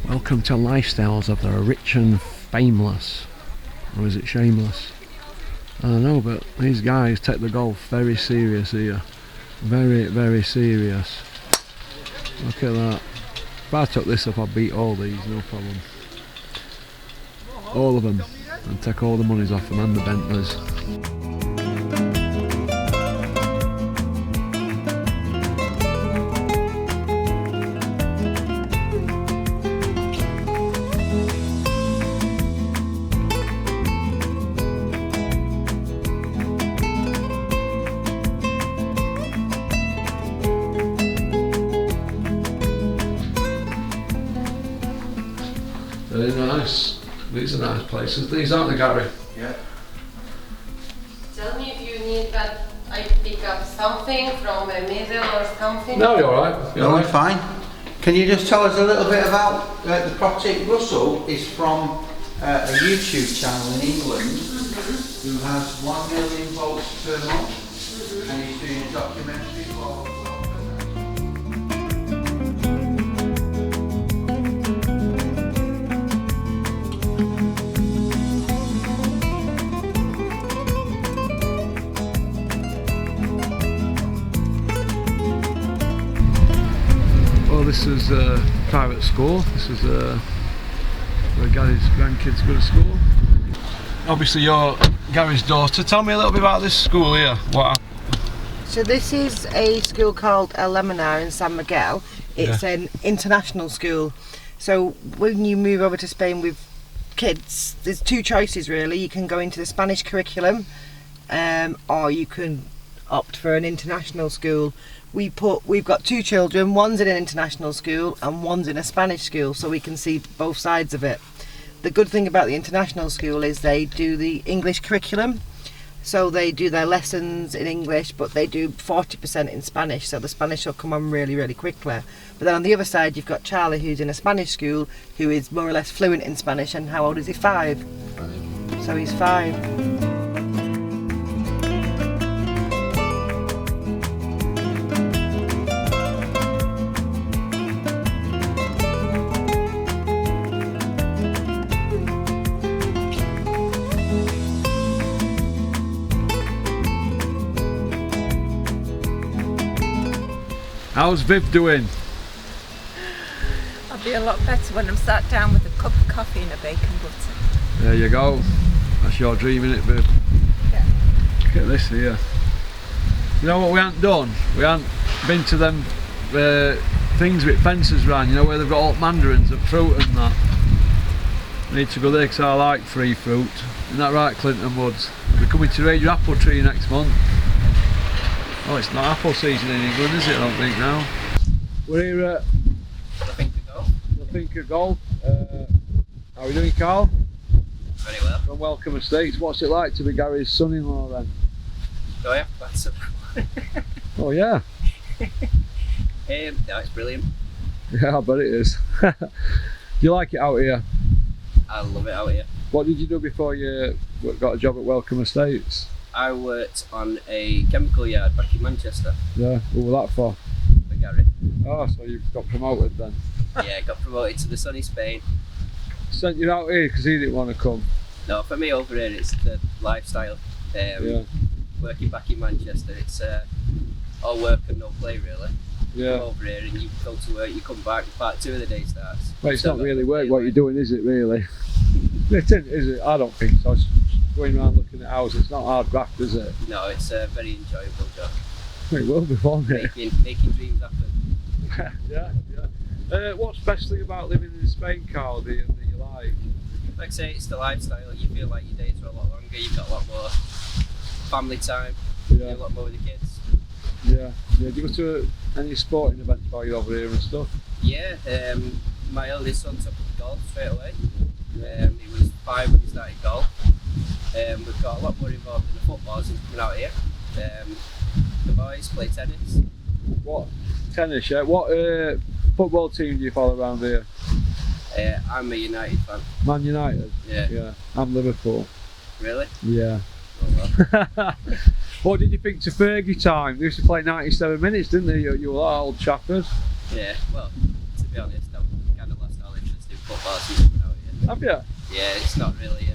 Welcome to Lifestyles of the Rich and Fameless. Or is it Shameless? I don't know, but these guys take the golf very serious here. Very, very serious. Look at that. If I took this up, I'd beat all these, no problem. All of them. And take all the monies off them and the Bentleys. Very nice. These are nice places. These aren't they, Gary? Yeah. Tell me if you need that I pick up something from a middle or something. No, you're alright. No, I'm fine. Can you just tell us a little bit about the property? Russell is from a YouTube channel in England who has 1 million volts per month, and he's doing a documentary for. This is a private school. This is where Gary's grandkids go to school. Obviously you're Gary's daughter. Tell me a little bit about this school here. So this is a school called El Leminar in San Miguel. It's an international school. So when you move over to Spain with kids, there's two choices really. You can go into the Spanish curriculum or you can opt for an international school. We've got two children, one's in an international school and one's in a Spanish school, so we can see both sides of it. The good thing about the international school is they do the English curriculum, so they do their lessons in English, but they do 40% in Spanish, so the Spanish will come on really, really quickly. But then on the other side, you've got Charlie, who's in a Spanish school, who is more or less fluent in Spanish, and how old is he? 5? So he's 5. How's Viv doing? I'll be a lot better when I'm sat down with a cup of coffee and a bacon butter. There you go. That's your dream, innit, Viv? Yeah. Look at this here. You know what we haven't done? We haven't been to them things with fences round, you know, where they've got all mandarins and fruit and that. We need to go there because I like free fruit. Isn't that right, Clinton Woods? We're coming to raid your apple tree next month. Oh, it's not apple season in England, is it? I don't think now. We're here at the Finca Golf. How are we doing, Carl? Very well. From Welcome Estates. What's it like to be Gary's son-in-law then? Oh yeah, that's a... Oh yeah. No, it's brilliant. Yeah, I bet it is. Do you like it out here? I love it out here. What did you do before you got a job at Welcome Estates? I worked on a chemical yard back in Manchester. Yeah, what was that for? For Gary. Oh, so you got promoted then? Yeah, got promoted to the sunny Spain. Sent you out here because he didn't want to come? No, for me over here it's the lifestyle. Yeah. Working back in Manchester, it's all work and no play really. Yeah. Come over here and you go to work, you come back, part 2 of the day starts. Well, it's not really work what you're doing, is it really? It isn't, is it? I don't think so. It's going around looking at houses, it's not hard graft, is it? No, it's a very enjoyable job. It will be, won't it? Making dreams happen. Yeah, yeah. What's the best thing about living in Spain, Carl, that you like? Like I say, it's the lifestyle. You feel like your days are a lot longer, you've got a lot more family time, you do a lot more with the kids. Yeah, yeah. Do you go to any sporting events while you're over here and stuff? Yeah, my eldest son took up golf straight away. He was 5 when he started golf. We've got a lot more involved in the football since coming out here. The boys play tennis. What? Tennis, yeah. What football team do you follow around here? I'm a United fan. Man United? Yeah. Yeah. I'm Liverpool. Really? Yeah. Oh, well. What did you think to Fergie time? They used to play 97 minutes, didn't they? You were old chappers. Yeah, well, to be honest, I've kind of lost all interest in football since coming out here. Have you? Yeah, it's not really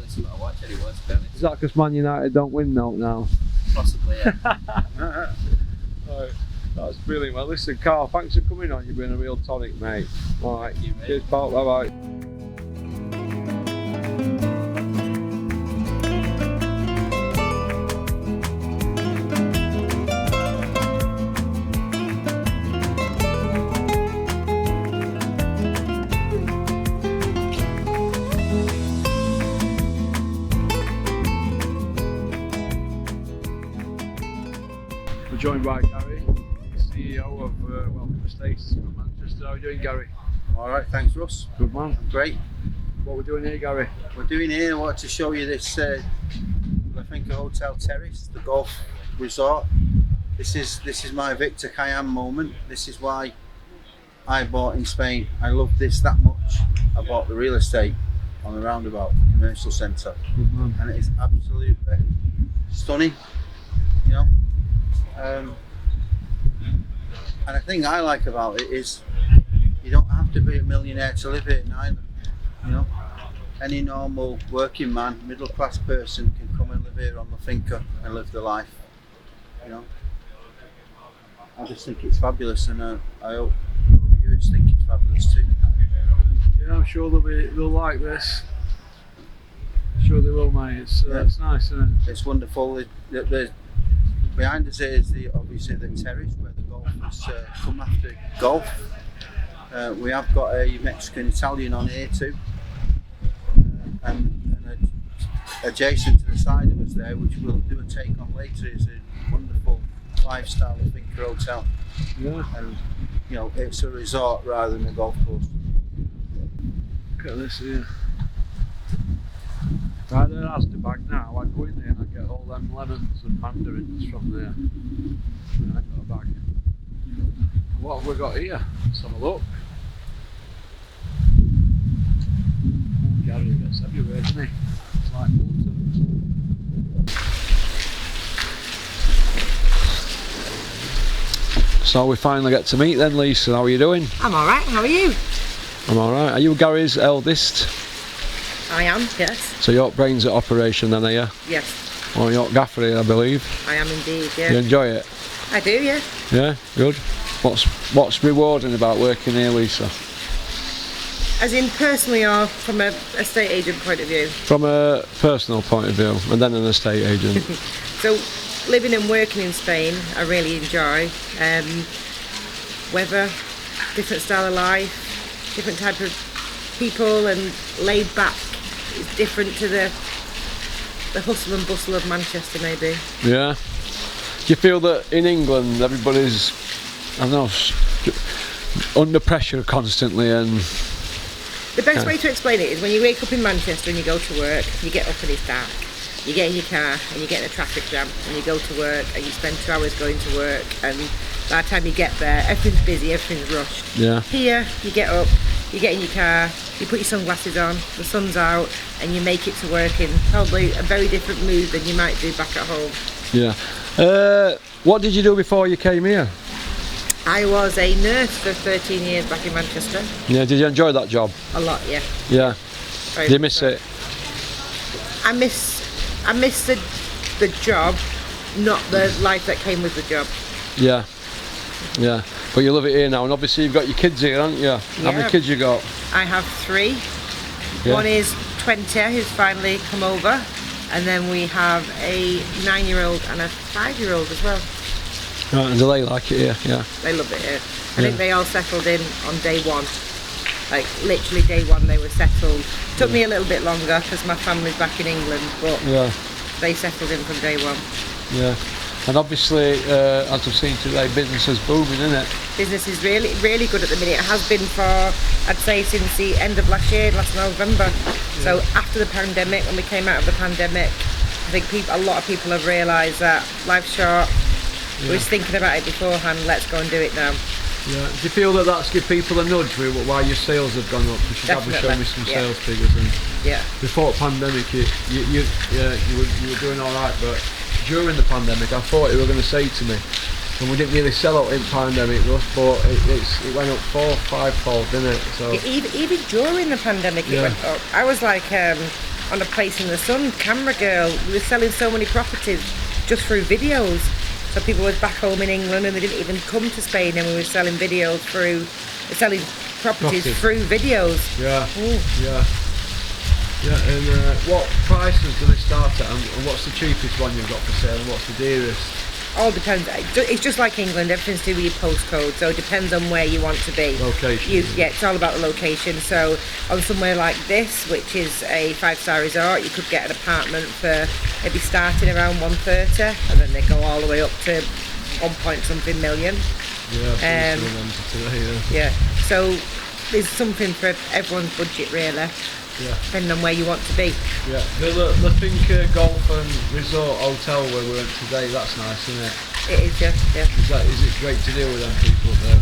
something I watch anymore, to be honest. Is that because Man United don't win now? Possibly, yeah. Right. That's brilliant. Well, listen, Carl, thanks for coming on. You've been a real tonic, mate. All right. Thank you, mate. Cheers, pal. Bye bye. We're joined by Gary, CEO of Welcome Estates from Manchester. How are you doing, Gary? All right, thanks, Russ. Good man. Great. What we're doing here, Gary? We're doing here. I wanted to show you this. I think a hotel terrace, the golf resort. This is my Victor Cayenne moment. This is why I bought in Spain. I love this that much. I bought the real estate on the roundabout commercial centre, and it is absolutely stunning. You know. And the thing I like about it is you don't have to be a millionaire to live here neither. You know, any normal working man, middle class person can come and live here on the finca and live the life. You know, I just think it's fabulous, and I hope your viewers think it's fabulous too. Yeah, I'm sure they'll like this. I'm sure they will, mate. It's nice, isn't it? It's wonderful. Behind us is obviously the terrace where the golfers come after golf. We have got a Mexican Italian on here too, and adjacent to the side of us there, which we'll do a take on later, is a wonderful five-star finca hotel. Yeah. And you know, it's a resort rather than a golf course. Look at this here. If I had an Asda bag now, I'd go in there and I'd get all them lemons and mandarins from there. I ain't got a bag. What have we got here? Let's have a look. Gary gets everywhere, doesn't he? It's like butter. So we finally get to meet then, Lisa. How are you doing? I'm alright, how are you? I'm alright. Are you Gary's eldest? I am, yes. So you're brains at operation then, are you? Yes, Or you're gaffery, I believe. I am indeed, yeah. You enjoy it? I do, yeah. Yeah, good. What's rewarding about working here, Lisa? As in personally or from a estate agent point of view? From a personal point of view, and then an estate agent. So, living and working in Spain, I really enjoy. Weather, different style of life, different type of people, and laid back. It's different to the hustle and bustle of Manchester, maybe. Yeah. Do you feel that in England everybody's, I don't know, under pressure constantly and... The best way to explain it is when you wake up in Manchester and you go to work, you get up and it's dark. You get in your car and you get in a traffic jam and you go to work and you spend 2 hours going to work, and by the time you get there, everything's busy, everything's rushed. Yeah. Here, you get up, you get in your car, you put your sunglasses on, the sun's out, and you make it to work in probably a very different mood than you might do back at home. Yeah. What did you do before you came here? I was a nurse for 13 years back in Manchester. Yeah, did you enjoy that job? A lot, yeah. Yeah. Very Do you much miss so. it? I miss the job, not the life that came with the job. Yeah. Yeah. But you love it here now, and obviously you've got your kids here, haven't you? How many Yeah. kids you got? I have 3. Yeah. One is 20, who's finally come over, and then we have a 9-year-old and a 5-year-old as well. Right, and do they like it here? Yeah. They love it here. I Yeah. think they all settled in on day 1. Like literally day 1 they were settled. Took me a little bit longer because my family's back in England, but Yeah. they settled in from day 1. Yeah. And obviously, as I've seen today, business is booming, isn't it? Business is really, really good at the minute. It has been for, I'd say, since the end of last year, last November. So after the pandemic, when we came out of the pandemic, I think a lot of people have realised that life's short. We was thinking about it beforehand, let's go and do it now. Yeah. Do you feel that that's give people a nudge with why your sales have gone up? Because you've Definitely, shown me some yeah. sales figures. And Yeah. before the pandemic, you were doing all right, but during the pandemic, I thought you were going to say to me, And we didn't really sell out in pandemic, but it went up 4 or 5-fold, didn't it? So Even during the pandemic, it went up. I was like on a place in the sun, camera girl. We were selling so many properties just through videos. So people was back home in England and they didn't even come to Spain, and we were selling videos selling properties through videos. Yeah. And what prices do they start at, and what's the cheapest one you've got for sale, and what's the dearest? All depends. It's just like England. Everything's to do with your postcode, so it depends on where you want to be. Location. Yeah, it's all about the location. So on somewhere like this, which is a 5-star resort, you could get an apartment for maybe starting around 130, and then they go all the way up to 1 million. Yeah. Yeah. So there's something for everyone's budget, really. Yeah. Depending on where you want to be. Yeah. The Think Golf and Resort Hotel where we went today, that's nice, isn't it? It is, yeah. Is it great to deal with them people up there?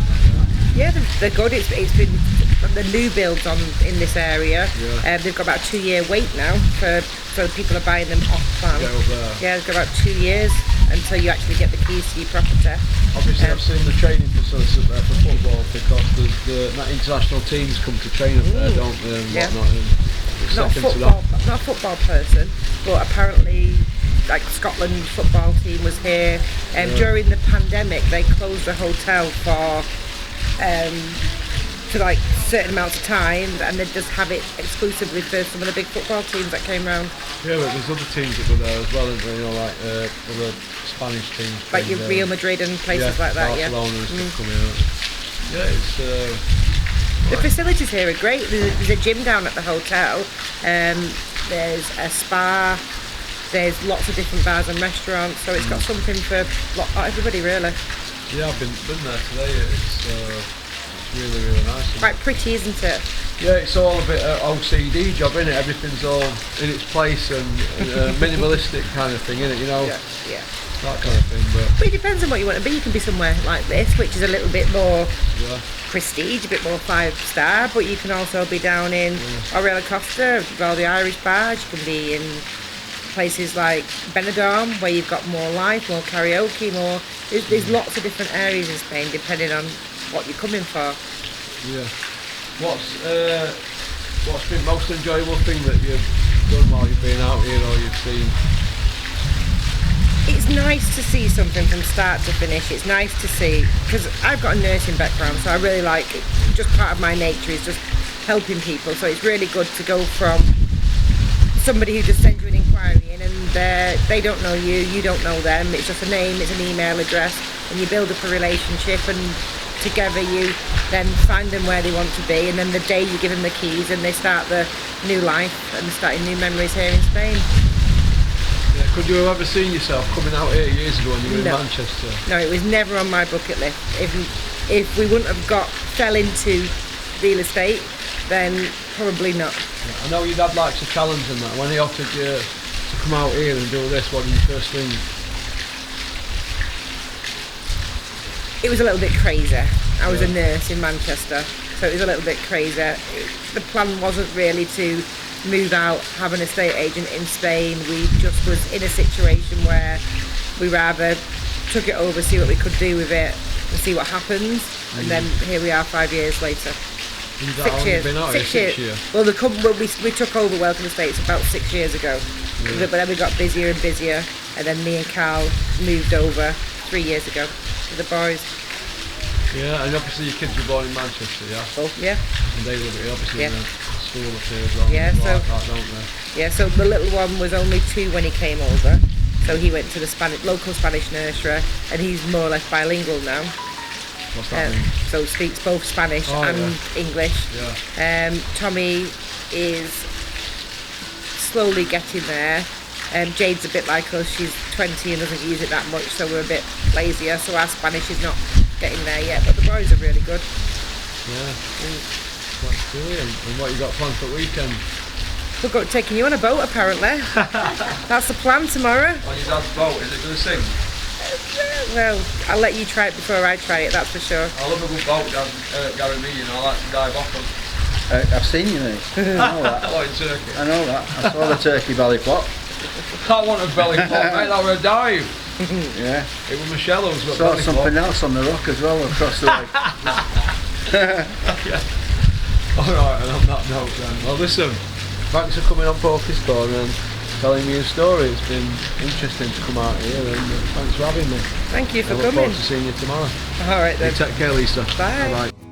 Yeah, they're good. It's been the new builds in this area. Yeah. They've got about 2-year wait now so people are buying them off plan. Get up there. Yeah, they've got about 2 years until you actually get the keys to your property. Obviously, I've seen the training facilities up there for football, because the international teams come to train up there, don't they, and whatnot. And it's Not a football person, but apparently, like Scotland football team was here. During the pandemic, they closed the hotel for like certain amounts of time, and they'd just have it exclusively for some of the big football teams that came round. Yeah, but there's other teams that go there as well, isn't there? You know, like other Spanish teams. Like your Real Madrid and places like that, Barcelona and stuff coming out. Yeah, it's... The facilities here are great. There's a gym down at the hotel. There's a spa. There's lots of different bars and restaurants. So it's got something for everybody, really. Yeah, I've been there today. It's really, really nice. Quite pretty, isn't it? Yeah, it's all a bit OCD job, isn't it? Everything's all in its place and minimalistic kind of thing, isn't it? You know, Yeah. that kind of thing. But it depends on what you want to be. You can be somewhere like this, which is a little bit more prestige, a bit more 5-star, but you can also be down in Aurela Costa, with all the Irish bars. You can be in places like Benidorm, where you've got more life, more karaoke, more. There's lots of different areas in Spain, depending on what you're coming for. Yeah. What's been most enjoyable thing that you've done while you've been out here, or you've seen? It's nice to see something from start to finish. It's nice to see, because I've got a nursing background, so I really like it. Just part of my nature is just helping people. So it's really good to go from somebody who just sends you an inquiry in, and they don't know you, you don't know them. It's just a name, it's an email address, and you build up a relationship, and together you then find them where they want to be, and then the day you give them the keys and they start the new life and starting new memories here in Spain. Yeah, could you have ever seen yourself coming out here years ago when you were in Manchester? No, it was never on my bucket list. If we wouldn't have fell into real estate, then probably not. Yeah, I know your dad likes a challenge in that. When he offered you to come out here and do this, what did you first think? It was a little bit crazy. I was a nurse in Manchester, so it was a little bit crazy. The plan wasn't really to move out, have an estate agent in Spain. We just was in a situation where we rather took it over, see what we could do with it, and see what happens. And then here we are 5 years later. 6 years. Been out 6 years? years. Well, we took over Welcome Estates about 6 years ago, but then we got busier and busier, and then me and Carl moved over 3 years ago with the boys. Yeah, and obviously your kids were born in Manchester, yeah? Both, yeah. And they live here, obviously, Yeah. in the school up here as well. Yeah, and so- like that, don't they? Yeah, so the little one was only 2 when he came over, so he went to the local Spanish nursery, and he's more or less bilingual now. What's that mean? So speaks both Spanish and English. Yeah. Tommy is slowly getting there. Jade's a bit like us, she's 20 and doesn't use it that much, so we're a bit lazier, so our Spanish is not getting there yet, but the boys are really good. Yeah. That's brilliant. And what you got planned for the weekend? We're going taking you on a boat apparently. That's the plan tomorrow. On your dad's boat, is it going to sing? Well, I'll let you try it before I try it, that's for sure. I love a good boat, Gary me, you know, I like to dive off them. I've seen you, mate. I know that. Oh, in Turkey. I know that. I saw the turkey belly flop. Can't want a belly flop, mate, that were a dive. Yeah. It was Michelle who's got Saw Danny something else on the rock as well across the way. Alright, and on that note then, well listen, thanks for coming on Poker's Corner and telling me your story. It's been interesting to come out here, and thanks for having me. Thank you for I look coming. forward to seeing you tomorrow. All right then. You take care, Lisa. Bye. Bye-bye.